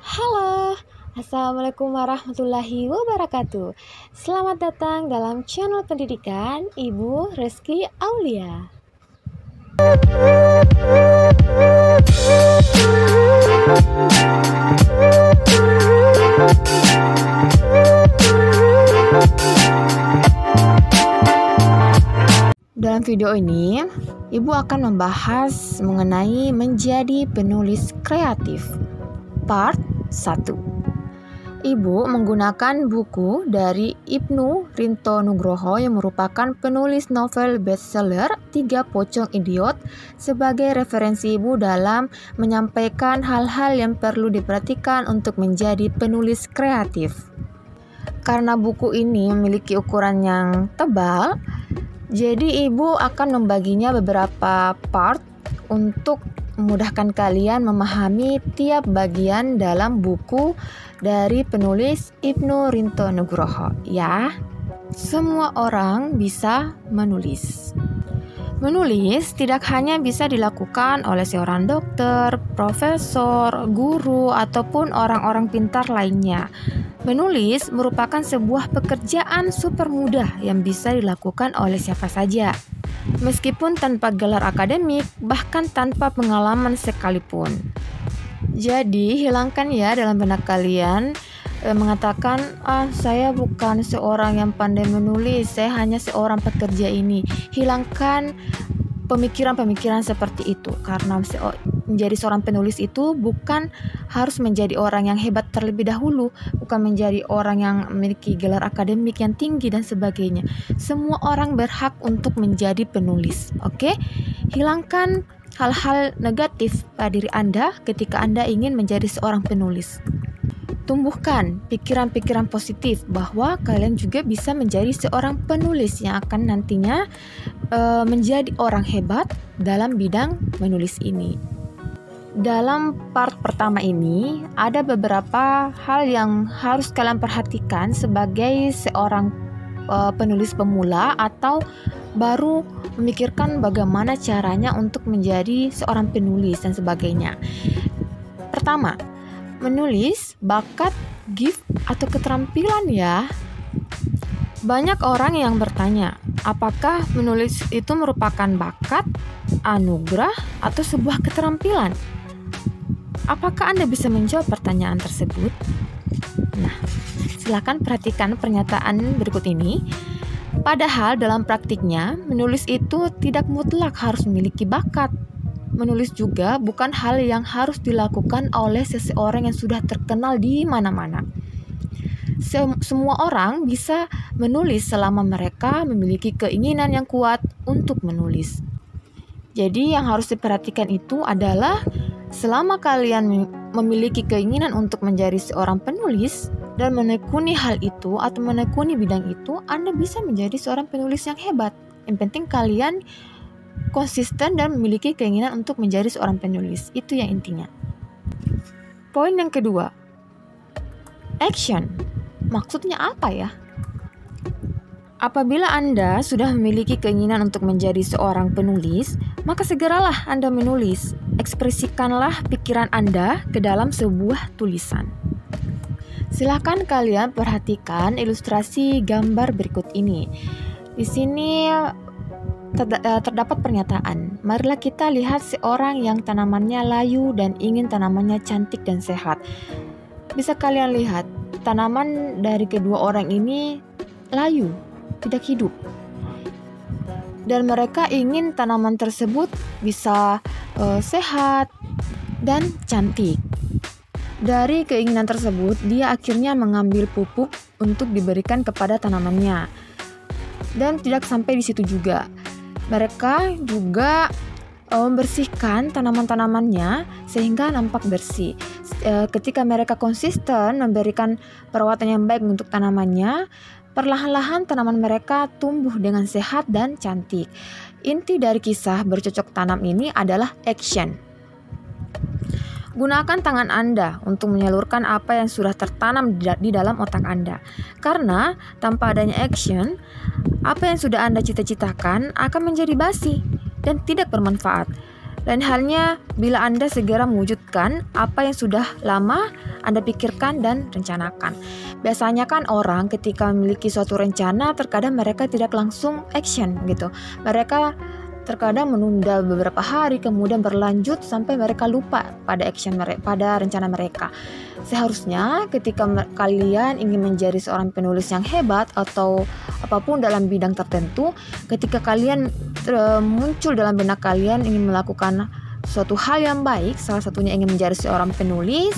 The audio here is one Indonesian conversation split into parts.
Halo, Assalamualaikum warahmatullahi wabarakatuh. Selamat datang dalam channel pendidikan Ibu Reski Aulia. Dalam video ini, Ibu akan membahas mengenai menjadi penulis kreatif. Part 1. Ibu menggunakan buku dari Ibnu Rinto Nugroho yang merupakan penulis novel bestseller Tiga Pocong Idiot sebagai referensi Ibu dalam menyampaikan hal-hal yang perlu diperhatikan untuk menjadi penulis kreatif. Karena buku ini memiliki ukuran yang tebal, jadi Ibu akan membaginya beberapa part untuk memudahkan kalian memahami tiap bagian dalam buku dari penulis Ibnu Rinto Nugroho, ya. Semua orang bisa menulis. Menulis tidak hanya bisa dilakukan oleh seorang dokter, profesor, guru, ataupun orang-orang pintar lainnya. Menulis merupakan sebuah pekerjaan super mudah yang bisa dilakukan oleh siapa saja. Meskipun tanpa gelar akademik, bahkan tanpa pengalaman sekalipun. Jadi, hilangkan ya dalam benak kalian mengatakan, saya bukan seorang yang pandai menulis, saya hanya seorang pekerja ini. Hilangkan pemikiran-pemikiran seperti itu, karena menjadi seorang penulis itu bukan harus menjadi orang yang hebat terlebih dahulu, bukan menjadi orang yang memiliki gelar akademik yang tinggi dan sebagainya. Semua orang berhak untuk menjadi penulis, oke? Hilangkan hal-hal negatif pada diri Anda ketika Anda ingin menjadi seorang penulis. Tumbuhkan pikiran-pikiran positif bahwa kalian juga bisa menjadi seorang penulis yang akan nantinya menjadi orang hebat dalam bidang menulis ini. Dalam part pertama ini ada beberapa hal yang harus kalian perhatikan sebagai seorang penulis pemula atau baru memikirkan bagaimana caranya untuk menjadi seorang penulis dan sebagainya. Pertama, menulis bakat, gift, atau keterampilan ya. Banyak orang yang bertanya, apakah menulis itu merupakan bakat, anugerah, atau sebuah keterampilan? Apakah Anda bisa menjawab pertanyaan tersebut? Nah, silakan perhatikan pernyataan berikut ini. Padahal dalam praktiknya, menulis itu tidak mutlak harus memiliki bakat. Menulis juga bukan hal yang harus dilakukan oleh seseorang yang sudah terkenal di mana-mana. Semua orang bisa menulis selama mereka memiliki keinginan yang kuat untuk menulis. Jadi yang harus diperhatikan itu adalah selama kalian memiliki keinginan untuk menjadi seorang penulis dan menekuni hal itu atau menekuni bidang itu, Anda bisa menjadi seorang penulis yang hebat. Yang penting kalian konsisten dan memiliki keinginan untuk menjadi seorang penulis. Itu yang intinya. Poin yang kedua, action. Maksudnya apa ya? Apabila Anda sudah memiliki keinginan untuk menjadi seorang penulis, maka segeralah Anda menulis. Ekspresikanlah pikiran Anda ke dalam sebuah tulisan. Silakan kalian perhatikan ilustrasi gambar berikut ini. Di sini terdapat pernyataan, marilah kita lihat seorang yang tanamannya layu dan ingin tanamannya cantik dan sehat. Bisa kalian lihat, tanaman dari kedua orang ini layu, tidak hidup. Dan mereka ingin tanaman tersebut bisa sehat dan cantik. Dari keinginan tersebut, dia akhirnya mengambil pupuk untuk diberikan kepada tanamannya. Dan tidak sampai di situ juga. Mereka juga membersihkan tanaman-tanamannya sehingga nampak bersih. Ketika mereka konsisten memberikan perawatan yang baik untuk tanamannya, perlahan-lahan tanaman mereka tumbuh dengan sehat dan cantik. Inti dari kisah bercocok tanam ini adalah action. Gunakan tangan Anda untuk menyalurkan apa yang sudah tertanam di dalam otak Anda. Karena tanpa adanya action, apa yang sudah Anda cita-citakan akan menjadi basi dan tidak bermanfaat. Lain halnya bila Anda segera mewujudkan apa yang sudah lama Anda pikirkan dan rencanakan. Biasanya kan orang ketika memiliki suatu rencana, terkadang mereka tidak langsung action gitu. Mereka terkadang menunda beberapa hari, kemudian berlanjut sampai mereka lupa pada action mereka, pada rencana mereka. Seharusnya ketika kalian ingin menjadi seorang penulis yang hebat atau apapun dalam bidang tertentu, ketika kalian muncul dalam benak kalian ingin melakukan suatu hal yang baik, salah satunya ingin menjadi seorang penulis,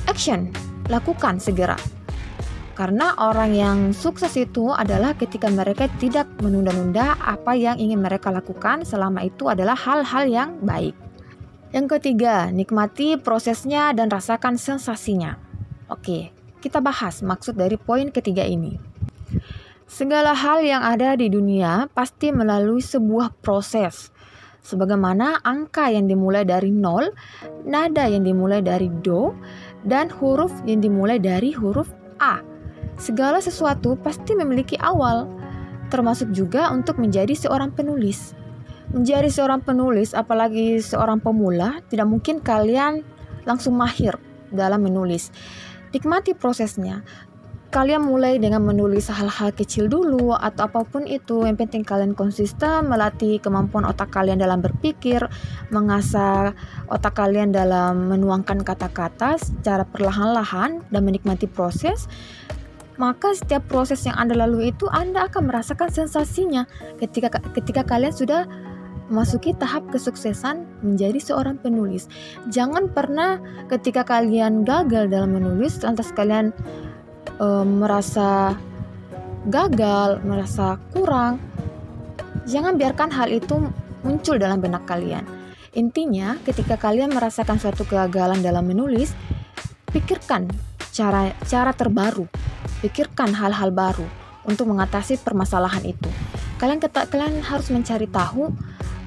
action, lakukan segera. Karena orang yang sukses itu adalah ketika mereka tidak menunda-nunda apa yang ingin mereka lakukan selama itu adalah hal-hal yang baik. Yang ketiga, nikmati prosesnya dan rasakan sensasinya. Oke, kita bahas maksud dari poin ketiga ini. Segala hal yang ada di dunia pasti melalui sebuah proses. Sebagaimana angka yang dimulai dari 0, nada yang dimulai dari do, dan huruf yang dimulai dari huruf A. Segala sesuatu pasti memiliki awal, termasuk juga untuk menjadi seorang penulis. Menjadi seorang penulis, apalagi seorang pemula, tidak mungkin kalian langsung mahir dalam menulis. Nikmati prosesnya. Kalian mulai dengan menulis hal-hal kecil dulu atau apapun itu. Yang penting kalian konsisten melatih kemampuan otak kalian dalam berpikir, mengasah otak kalian dalam menuangkan kata-kata secara perlahan-lahan dan menikmati proses. Maka setiap proses yang Anda lalui itu Anda akan merasakan sensasinya ketika kalian sudah memasuki tahap kesuksesan menjadi seorang penulis. Jangan pernah ketika kalian gagal dalam menulis lantas kalian merasa gagal, merasa kurang. Jangan biarkan hal itu muncul dalam benak kalian. Intinya, ketika kalian merasakan suatu kegagalan dalam menulis, pikirkan cara terbaru, pikirkan hal-hal baru untuk mengatasi permasalahan itu. Kalian harus mencari tahu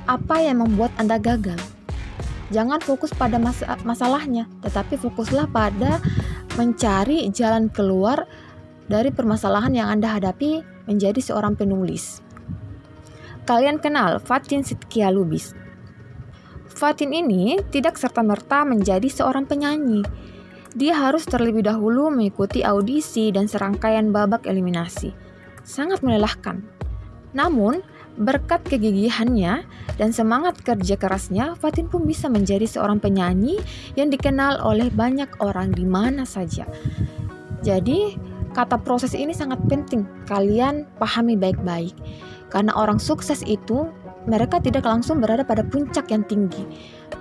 apa yang membuat Anda gagal. Jangan fokus pada masalahnya, tetapi fokuslah pada mencari jalan keluar dari permasalahan yang Anda hadapi menjadi seorang penulis. Kalian kenal Fatin Shidqia Lubis. Fatin ini tidak serta-merta menjadi seorang penyanyi. Dia harus terlebih dahulu mengikuti audisi dan serangkaian babak eliminasi. Sangat melelahkan. Namun, berkat kegigihannya dan semangat kerja kerasnya, Fatin pun bisa menjadi seorang penyanyi yang dikenal oleh banyak orang di mana saja. Jadi, kata proses ini sangat penting kalian pahami baik-baik. Karena orang sukses itu, mereka tidak langsung berada pada puncak yang tinggi.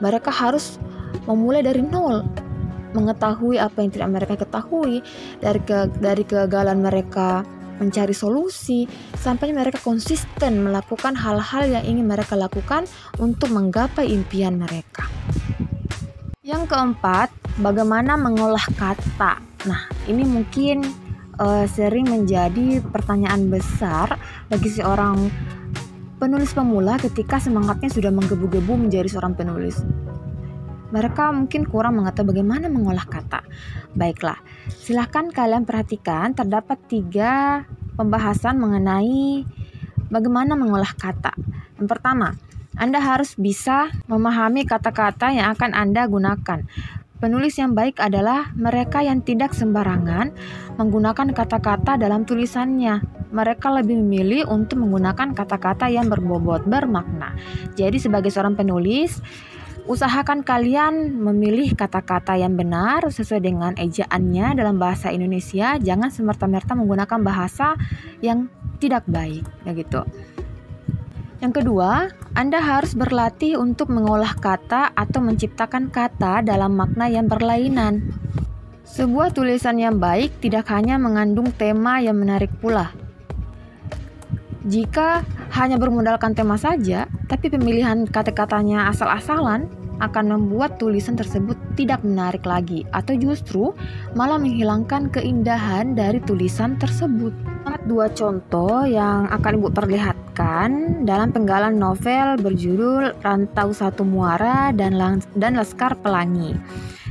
Mereka harus memulai dari nol, mengetahui apa yang tidak mereka ketahui, dari kegagalan mereka mencari solusi, sampai mereka konsisten melakukan hal-hal yang ingin mereka lakukan untuk menggapai impian mereka. Yang keempat, bagaimana mengolah kata. Nah, ini mungkin sering menjadi pertanyaan besar bagi seorang penulis pemula ketika semangatnya sudah menggebu-gebu menjadi seorang penulis. Mereka mungkin kurang mengetahui bagaimana mengolah kata. Baiklah, silahkan kalian perhatikan terdapat 3 pembahasan mengenai bagaimana mengolah kata. Yang pertama, Anda harus bisa memahami kata-kata yang akan Anda gunakan. Penulis yang baik adalah mereka yang tidak sembarangan menggunakan kata-kata dalam tulisannya. Mereka lebih memilih untuk menggunakan kata-kata yang berbobot, bermakna. Jadi sebagai seorang penulis, usahakan kalian memilih kata-kata yang benar sesuai dengan ejaannya dalam bahasa Indonesia. Jangan semerta-merta menggunakan bahasa yang tidak baik, begitu. Yang kedua, Anda harus berlatih untuk mengolah kata atau menciptakan kata dalam makna yang berlainan. Sebuah tulisan yang baik tidak hanya mengandung tema yang menarik pula. Jika hanya bermodalkan tema saja, tapi pemilihan kata-katanya asal-asalan akan membuat tulisan tersebut tidak menarik lagi atau justru malah menghilangkan keindahan dari tulisan tersebut. 2 contoh yang akan Ibu perlihatkan dalam penggalan novel berjudul Rantau Satu Muara dan Laskar Pelangi.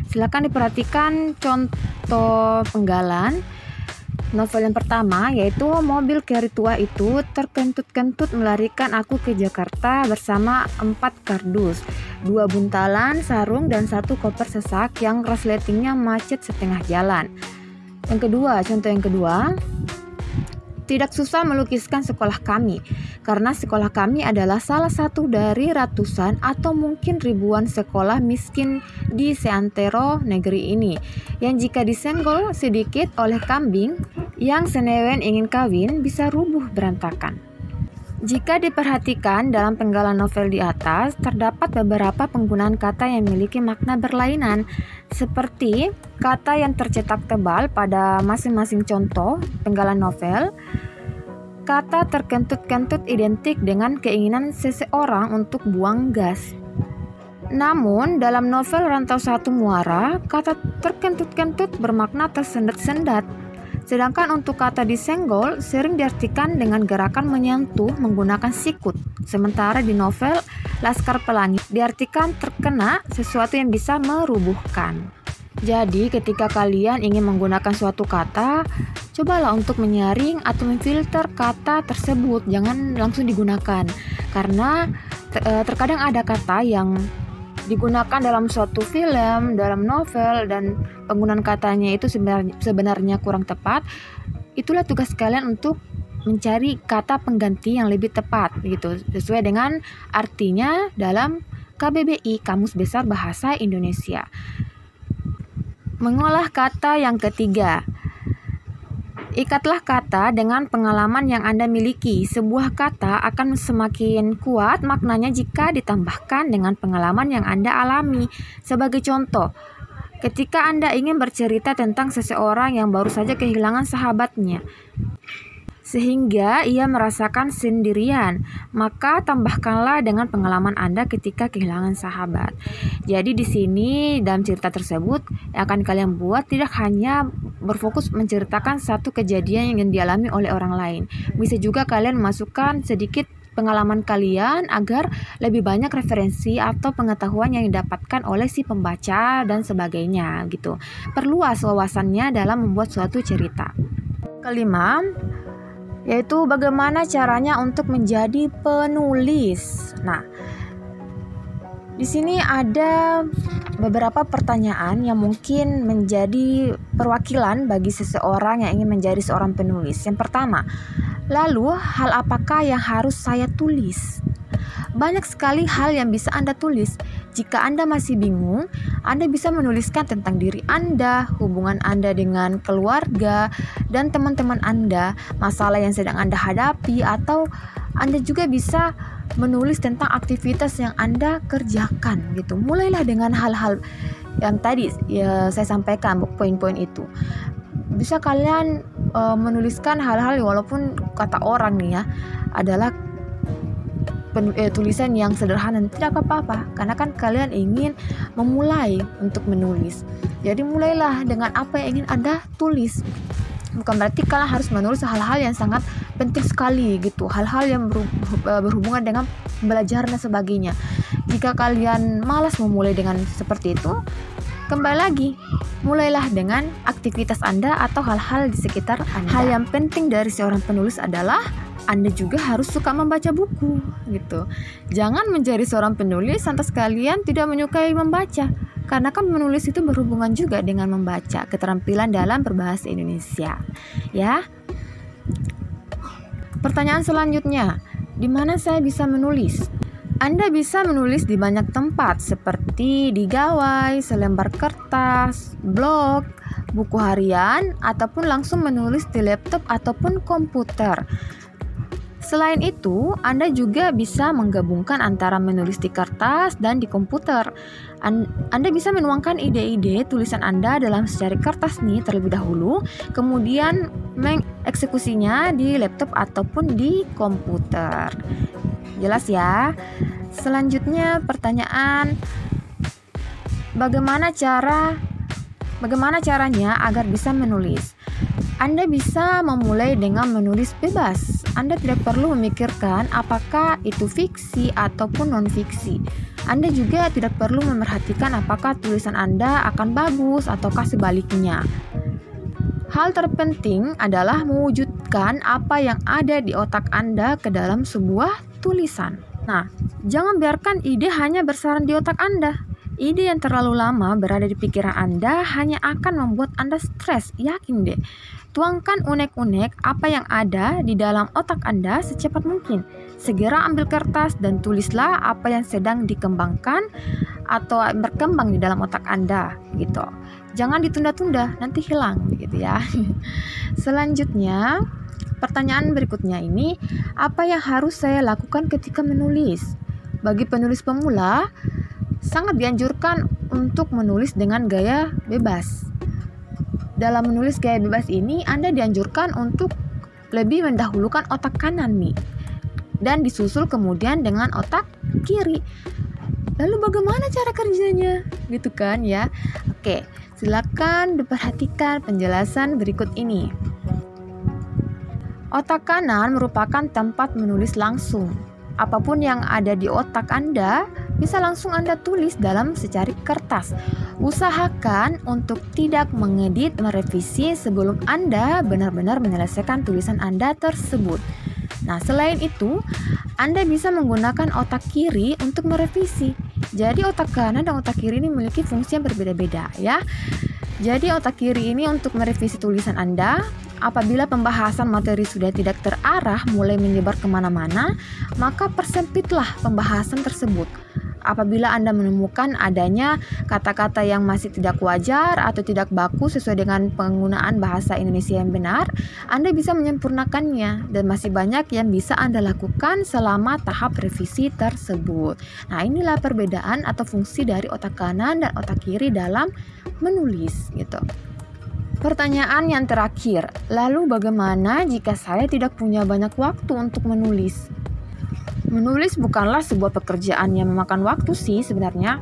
Silakan diperhatikan contoh penggalan. Novel yang pertama yaitu mobil Carry tua itu terkentut-kentut melarikan aku ke Jakarta bersama 4 kardus, 2 buntalan, sarung, dan 1 koper sesak yang resletingnya macet setengah jalan. Contoh yang kedua, tidak susah melukiskan sekolah kami, karena sekolah kami adalah salah satu dari ratusan atau mungkin ribuan sekolah miskin di seantero negeri ini, yang jika disenggol sedikit oleh kambing yang senewen ingin kawin bisa rubuh berantakan. Jika diperhatikan dalam penggalan novel di atas, terdapat beberapa penggunaan kata yang memiliki makna berlainan, seperti kata yang tercetak tebal pada masing-masing contoh penggalan novel. Kata terkentut-kentut identik dengan keinginan seseorang untuk buang gas. Namun, dalam novel Rantau Satu Muara, kata terkentut-kentut bermakna tersendat-sendat. Sedangkan untuk kata disenggol sering diartikan dengan gerakan menyentuh menggunakan sikut. Sementara di novel Laskar Pelangi diartikan terkena sesuatu yang bisa merubuhkan. Jadi ketika kalian ingin menggunakan suatu kata, cobalah untuk menyaring atau memfilter kata tersebut, jangan langsung digunakan. Karena terkadang ada kata yang digunakan dalam suatu film, dalam novel, dan penggunaan katanya itu sebenarnya kurang tepat. Itulah tugas kalian untuk mencari kata pengganti yang lebih tepat gitu, sesuai dengan artinya dalam KBBI, Kamus Besar Bahasa Indonesia. Mengolah kata yang ketiga. Ikatlah kata dengan pengalaman yang Anda miliki. Sebuah kata akan semakin kuat maknanya jika ditambahkan dengan pengalaman yang Anda alami. Sebagai contoh, ketika Anda ingin bercerita tentang seseorang yang baru saja kehilangan sahabatnya, sehingga ia merasakan sendirian, maka tambahkanlah dengan pengalaman Anda ketika kehilangan sahabat. Jadi di sini dalam cerita tersebut yang akan kalian buat tidak hanya berfokus menceritakan satu kejadian yang dialami oleh orang lain. Bisa juga kalian memasukkan sedikit pengalaman kalian agar lebih banyak referensi atau pengetahuan yang didapatkan oleh si pembaca dan sebagainya gitu. Perluas wawasannya dalam membuat suatu cerita. Kelima, yaitu bagaimana caranya untuk menjadi penulis. Nah, di sini ada beberapa pertanyaan yang mungkin menjadi perwakilan bagi seseorang yang ingin menjadi seorang penulis. Yang pertama, lalu hal apakah yang harus saya tulis? Banyak sekali hal yang bisa Anda tulis. Jika Anda masih bingung, Anda bisa menuliskan tentang diri Anda, hubungan Anda dengan keluarga dan teman-teman Anda, masalah yang sedang Anda hadapi, atau Anda juga bisa menulis tentang aktivitas yang Anda kerjakan gitu. Mulailah dengan hal-hal yang tadi saya sampaikan, poin-poin itu. Bisa kalian menuliskan hal-hal walaupun kata orang nih ya adalah tulisan yang sederhana, tidak apa-apa karena kan kalian ingin memulai untuk menulis. Jadi mulailah dengan apa yang ingin Anda tulis. Bukan berarti kalian harus menulis hal-hal yang sangat penting sekali gitu, hal-hal yang berhubungan dengan pembelajaran dan sebagainya. Jika kalian malas memulai dengan seperti itu, kembali lagi, mulailah dengan aktivitas Anda atau hal-hal di sekitar Anda. Hal yang penting dari seorang penulis adalah Anda juga harus suka membaca buku gitu. Jangan menjadi seorang penulis lantas kalian tidak menyukai membaca, karena kan menulis itu berhubungan juga dengan membaca, keterampilan dalam berbahasa Indonesia. Ya. Pertanyaan selanjutnya, di mana saya bisa menulis? Anda bisa menulis di banyak tempat seperti di gawai, selembar kertas, blog, buku harian, ataupun langsung menulis di laptop ataupun komputer. Selain itu, Anda juga bisa menggabungkan antara menulis di kertas dan di komputer. Anda bisa menuangkan ide-ide tulisan Anda dalam secari kertas nih terlebih dahulu, kemudian mengeksekusinya di laptop ataupun di komputer. Jelas ya? Selanjutnya pertanyaan, bagaimana caranya agar bisa menulis? Anda bisa memulai dengan menulis bebas. Anda tidak perlu memikirkan apakah itu fiksi ataupun non-fiksi. Anda juga tidak perlu memerhatikan apakah tulisan Anda akan bagus ataukah sebaliknya. Hal terpenting adalah mewujudkan apa yang ada di otak Anda ke dalam sebuah tulisan. Nah, jangan biarkan ide hanya bersarang di otak Anda. Ide yang terlalu lama berada di pikiran Anda hanya akan membuat Anda stres, yakin deh. Tuangkan unek-unek apa yang ada di dalam otak Anda secepat mungkin. Segera ambil kertas dan tulislah apa yang sedang dikembangkan atau berkembang di dalam otak Anda, gitu. Jangan ditunda-tunda, nanti hilang, gitu ya. Selanjutnya, pertanyaan berikutnya ini, apa yang harus saya lakukan ketika menulis? Bagi penulis pemula, sangat dianjurkan untuk menulis dengan gaya bebas. Dalam menulis gaya bebas ini, Anda dianjurkan untuk lebih mendahulukan otak kanan nih, dan disusul kemudian dengan otak kiri. Lalu bagaimana cara kerjanya? Gitu kan ya. Oke, silakan diperhatikan penjelasan berikut ini. Otak kanan merupakan tempat menulis langsung. Apapun yang ada di otak Anda bisa langsung Anda tulis dalam secari kertas. Usahakan untuk tidak mengedit, merevisi sebelum Anda benar-benar menyelesaikan tulisan Anda tersebut. Nah, selain itu, Anda bisa menggunakan otak kiri untuk merevisi. Jadi otak kanan dan otak kiri ini memiliki fungsi yang berbeda-beda ya. Jadi otak kiri ini untuk merevisi tulisan Anda. Apabila pembahasan materi sudah tidak terarah, mulai menyebar kemana-mana, maka persempitlah pembahasan tersebut. Apabila Anda menemukan adanya kata-kata yang masih tidak wajar atau tidak baku sesuai dengan penggunaan bahasa Indonesia yang benar, Anda bisa menyempurnakannya dan masih banyak yang bisa Anda lakukan selama tahap revisi tersebut. Nah, inilah perbedaan atau fungsi dari otak kanan dan otak kiri dalam menulis gitu. Pertanyaan yang terakhir, lalu bagaimana jika saya tidak punya banyak waktu untuk menulis? Menulis bukanlah sebuah pekerjaan yang memakan waktu sih sebenarnya.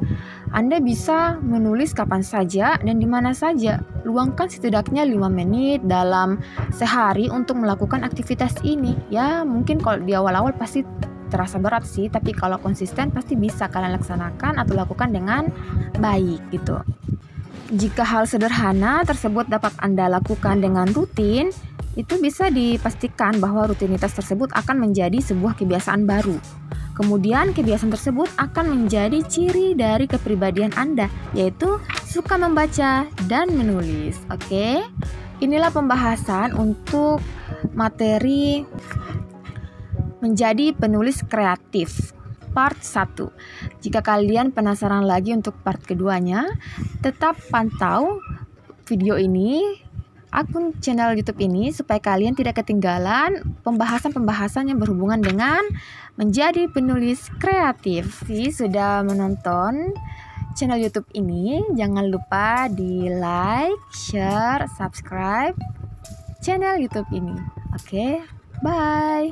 Anda bisa menulis kapan saja dan di mana saja. Luangkan setidaknya 5 menit dalam sehari untuk melakukan aktivitas ini. Ya, mungkin kalau di awal-awal pasti terasa berat sih, tapi kalau konsisten pasti bisa kalian laksanakan atau lakukan dengan baik gitu. Jika hal sederhana tersebut dapat Anda lakukan dengan rutin, itu bisa dipastikan bahwa rutinitas tersebut akan menjadi sebuah kebiasaan baru. Kemudian kebiasaan tersebut akan menjadi ciri dari kepribadian Anda, yaitu suka membaca dan menulis. Oke? Inilah pembahasan untuk materi menjadi penulis kreatif. Part 1. Jika kalian penasaran lagi untuk part keduanya, tetap pantau video ini, akun channel YouTube ini, supaya kalian tidak ketinggalan pembahasan-pembahasan yang berhubungan dengan menjadi penulis kreatif. Sudah menonton channel YouTube ini, jangan lupa di like, share, subscribe channel YouTube ini. Oke, bye.